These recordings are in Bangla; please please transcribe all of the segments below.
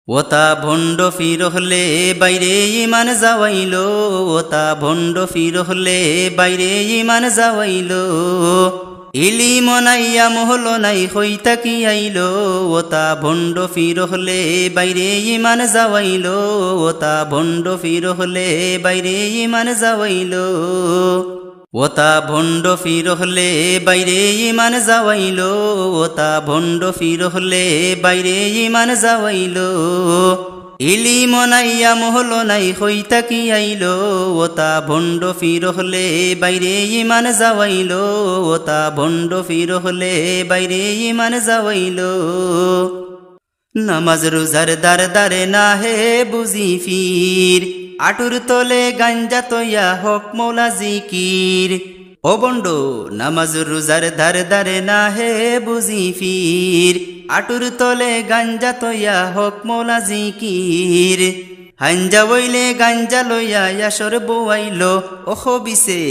ওতা ভণ্ড ফির হলে বাইরে ইমান যাওয়াইলো, ওতা ভণ্ড ফির হলে বাইরে ইমান যাওয়াইলো। ইলিম নাইয়া মহল নাই হইতা কি আইলো, ওতা ভণ্ড ফির হলে বাইরে ইমান যাওয়াইলো, ওতা ভণ্ড ফির হলে বাইরে ইমান যাওয়াইলো। ওতা ভণ্ড ফির হলে বাইরে ইমান যাওয়াইলো, ওতা ভণ্ড ফির হলে বাইরে ইমান যাওয়াইলো। ইলিম নাইয়া মহল নাই হইতা কি আইলো, ওতা ভণ্ড ফির হলে বাইরে ইমান যাওয়াইলো, ওতা ভণ্ড ফির হলে বাইরে ইমান যাওয়াইলো। নামাজ রোজার দার দারে না হে বুঝি ফির, আটুর তলে গাঞ্জা তৈয়া হক মৌলা জিকির। ও বন্ড নামাজ রোজার ধারে ধারে না হে বুঝি ফির, আটুর তলে গাঞ্জা তৈয়া হক মৌলা জিকির। হাঞ্জা বইলে গাঞ্জা লইয়া ইয়াসর বউয়াইলো, ওখো বিছে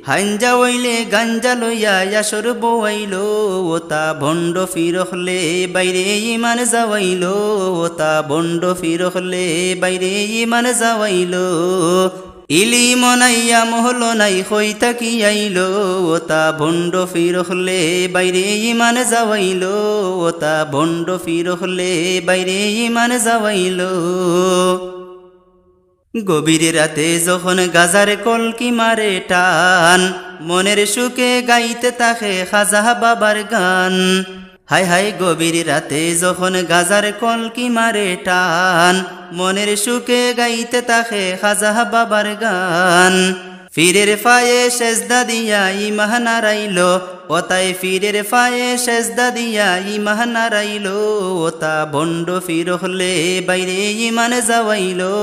হাঞ্জা বইলে গাঞ্জা লইয়া ইয়াসর বউয়াইলো। ওতা ভণ্ড ফির হলে বাইরে ইমান যাওয়াইলো, ওতা ভণ্ড ফির হলে বাইরে ইমান যাওয়াইলো। ইলিম নাইয়া মহল নাই হইতা কি আইলো, ওতা ভণ্ড ফির হলে বাইরে ইমান যাওয়াইলো, ওতা ভণ্ড ফির হলে বাইরে ইমান যাওয়াইলো। গভীর রাতে যখন গাজার কলকি মারে টান, মনের সুখে গাইতে তাকে খাজা বাবার গান। হায় হায় গভীর রাতে যখন গাজার কলকি মারে টান, মনের সুখে গাইতে তাকে খাজা বাবার গান। ফিরের ফায়ে সেজদা দিয়া ইমান হারাইলো, ওতাই ফিরের ফায়ে সেজদা দিয়া ইমান হারাইলো। ওতা ভণ্ড ফির হলে বাইরে ইমান যাওয়াইলো,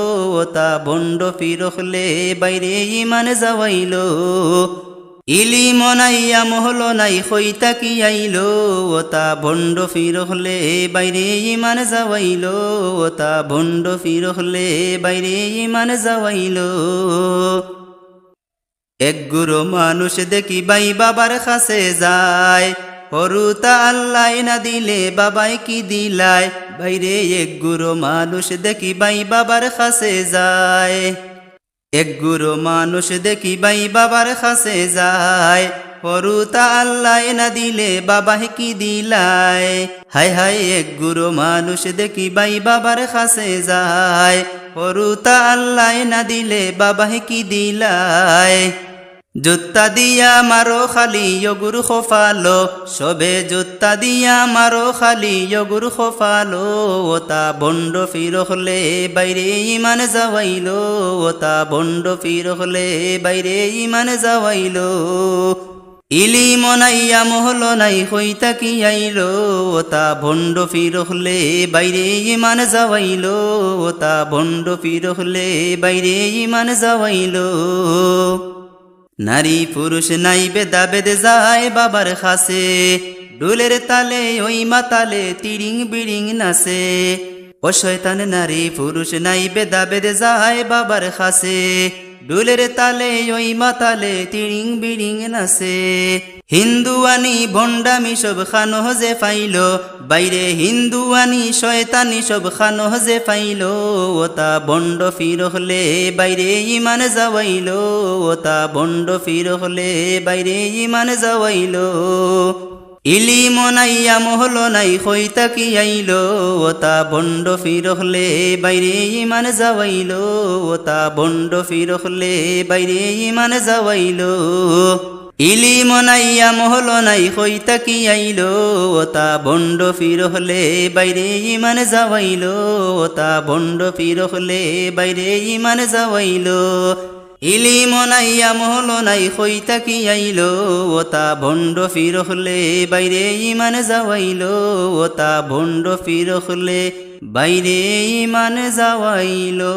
ওতা ভণ্ড ফির হলে বাইরে ইমান যাওয়াইলো। ইলিম নাইয়া মহল নাই হইতা কি আইলো, ওতা ভণ্ড ফির হলে বাইরে ইমান যাওয়াইলো, ওতা ভণ্ড ফির হলে বাইরে ইমান যাওয়াইলো। এক গুরু মানুষ দেখি বাই বাবার কাছে যায়, হরুতা আল্লাহ না দিলে বাবাই কি দিলায়। বাইরে এক গুরু মানুষ দেখি বাই বাবার কাছে যায়, এক গুরু মানুষ দেখি বাই বাবার কাছে যায়, হরুতা আল্লাহ না দিলে বাবাই কি দিলায়। হায় হায় এক গুরু মানুষ দেখি বাই বাবার কাছে যায়, হরুতা আল্লাহ না দিলে বাবাই কি দিলায়। জুত্তা দিয়া মারো খালি গুরু খোফালো, সবে জুত্তা দিয়া মারো খালি গুরু খোফালো। ওতা ভণ্ড ফির হলে বাইরে ইমান যাওয়াইলো, ওতা ভণ্ড ফির হলে বাইরে ইমান যাওয়াইলো। ইলিম নাইয়া মহল নাই হইতা কি আইলো, ওতা ভণ্ড ফির হলে বাইরে ইমান যাওয়াইলো, ওতা ভণ্ড ফির হলে বাইরে ইমান যাওয়াইলো। নারী পুরুষ নাই বেদা বেদে যায় বাবার কাছে, ডুলের তালে ওই মাতালে তিরিং বিড়িং নাচে। ও শয়তান নারী পুরুষ নাই বেদা বেদে যায় বাবার কাছে, ডুলের তালে ওই মাতালে তিরিং বিড়িং নাচে। হিন্দুয়ানি ভণ্ডামি সব খানো যে পাইলো, বাইরে হিন্দুয়ানি শয়তানি সব খানো যে পাইলো। ওতা ভণ্ড ফির হলে বাইরে ইমান যাওয়াইলো, ওতা ভণ্ড ফির হলে বাইরে ইমান যাওয়াইলো। ইলিম নাইয়া মহল নাই হইতা কি আইলো, ওতা ভণ্ড ফির হলে বাইরে ইমান যাওয়াইলো, ওতা ভণ্ড ফির হলে বাইরে ইমান যাওয়াইলো। ইলিম নাইয়া মহল নাই হইতা কি আইলো, ওতা ভণ্ড ফির হলে বাইরে ইমান যাওয়াইলো, ওতা ভণ্ড ফির হলে বাইরে ইমান যাওয়াইলো। ইলিম নাইয়া মহল নাই হইতা কি আইলো, ওতা ভণ্ড ফির হলে বাইরে ইমান যাওয়াইলো, ওতা ভণ্ড ফির হলে বাইরে ইমান যাওয়াইলো।